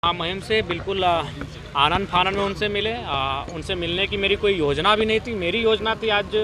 मुहिम से बिल्कुल आनन फानन में उनसे मिले। उनसे मिलने की मेरी कोई योजना भी नहीं थी। मेरी योजना थी आज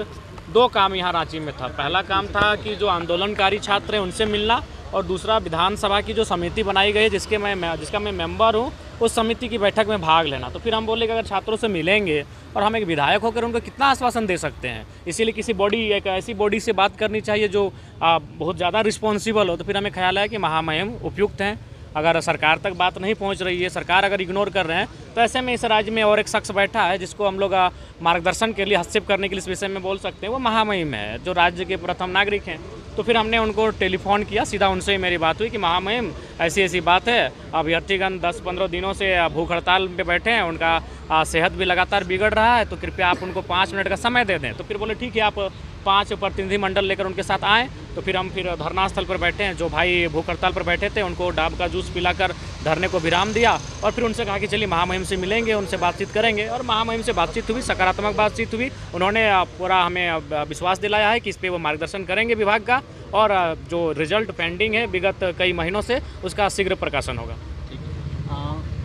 दो काम यहाँ रांची में था। पहला काम था कि जो आंदोलनकारी छात्र हैं उनसे मिलना, और दूसरा विधानसभा की जो समिति बनाई गई है जिसका मैं मेंबर हूँ, उस समिति की बैठक में भाग लेना। तो फिर हम बोले कि अगर छात्रों से मिलेंगे और हम एक विधायक होकर उनको कितना आश्वासन दे सकते हैं, इसीलिए किसी एक ऐसी बॉडी से बात करनी चाहिए जो बहुत ज़्यादा रिस्पॉन्सिबल हो। तो फिर हमें ख्याल आया कि महामहिम उपयुक्त हैं। अगर सरकार तक बात नहीं पहुंच रही है, सरकार अगर इग्नोर कर रहे हैं, तो ऐसे में इस राज्य में और एक शख्स बैठा है जिसको हम लोग मार्गदर्शन के लिए, हस्तक्षेप करने के लिए इस विषय में बोल सकते हैं, वो महामहिम है जो राज्य के प्रथम नागरिक हैं। तो फिर हमने उनको टेलीफोन किया, सीधा उनसे ही मेरी बात हुई कि महामहिम ऐसी ऐसी बात है, अभ्यर्थीगण 10-15 दिनों से भूख हड़ताल पे बैठे हैं, उनका सेहत भी लगातार बिगड़ रहा है, तो कृपया आप उनको 5 मिनट का समय दे दें। तो फिर बोले ठीक है, आप 5 प्रतिनिधि मंडल लेकर उनके साथ आएँ। तो फिर हम धरना स्थल पर बैठे हैं। जो भाई भूख हड़ताल पर बैठे थे उनको डाब का जूस पिलाकर धरने को विराम दिया, और फिर उनसे कहा कि चलिए महामहिम से मिलेंगे, उनसे बातचीत करेंगे। और महामहिम से बातचीत हुई, सकारात्मक बातचीत हुई। उन्होंने पूरा हमें विश्वास दिलाया है कि इस पर वो मार्गदर्शन करेंगे विभाग का, और जो रिजल्ट पेंडिंग है विगत कई महीनों से, उसका शीघ्र प्रकाशन होगा।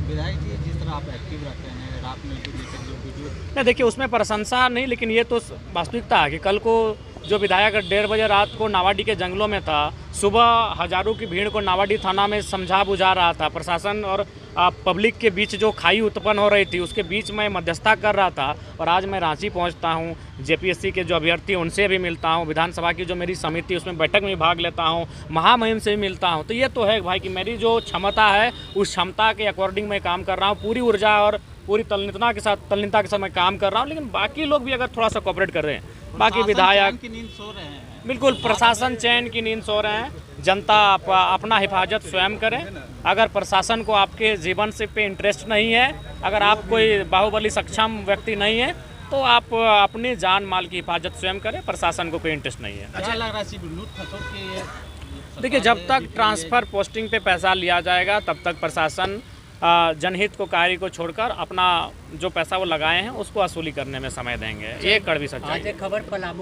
विधायक जी, जिस तरह आप एक्टिव रहते हैं रात में जो वीडियो नहीं, देखिए उसमें प्रशंसा नहीं, लेकिन ये तो वास्तविकता है कि कल को जो विधायक 1:30 बजे रात को नावाडी के जंगलों में था, सुबह हजारों की भीड़ को नावाडी थाना में समझा बुझा रहा था, प्रशासन और पब्लिक के बीच जो खाई उत्पन्न हो रही थी उसके बीच में मध्यस्थता कर रहा था। और आज मैं रांची पहुंचता हूं, जेपीएससी के जो अभ्यर्थी उनसे भी मिलता हूं, विधानसभा की जो मेरी समिति उसमें बैठक में भाग लेता हूं, महामहिम से भी मिलता हूं। तो ये तो है भाई कि मेरी जो क्षमता है उस क्षमता के अकॉर्डिंग मैं काम कर रहा हूँ, पूरी ऊर्जा और पूरी तल्लीनता के साथ मैं काम कर रहा हूँ। लेकिन बाकी लोग भी अगर थोड़ा सा कोऑपरेट कर रहे हैं, बाकी विधायक की नींद सो रहे हैं, बिल्कुल प्रशासन चैन की नींद सो रहे हैं। जनता अपना हिफाजत स्वयं करें। अगर प्रशासन को आपके जीवन से पे इंटरेस्ट नहीं है, अगर आप कोई बाहुबली सक्षम व्यक्ति नहीं है, तो आप अपनी जान माल की हिफाजत स्वयं करें, प्रशासन को कोई इंटरेस्ट नहीं है। अच्छा लग रहा है। देखिए, जब तक ट्रांसफ़र पोस्टिंग पे पैसा लिया जाएगा तब तक प्रशासन जनहित को कार्य को छोड़कर अपना जो पैसा वो लगाए हैं उसको वसूली करने में समय देंगे। ये कड़वी सच्चाई है। खबर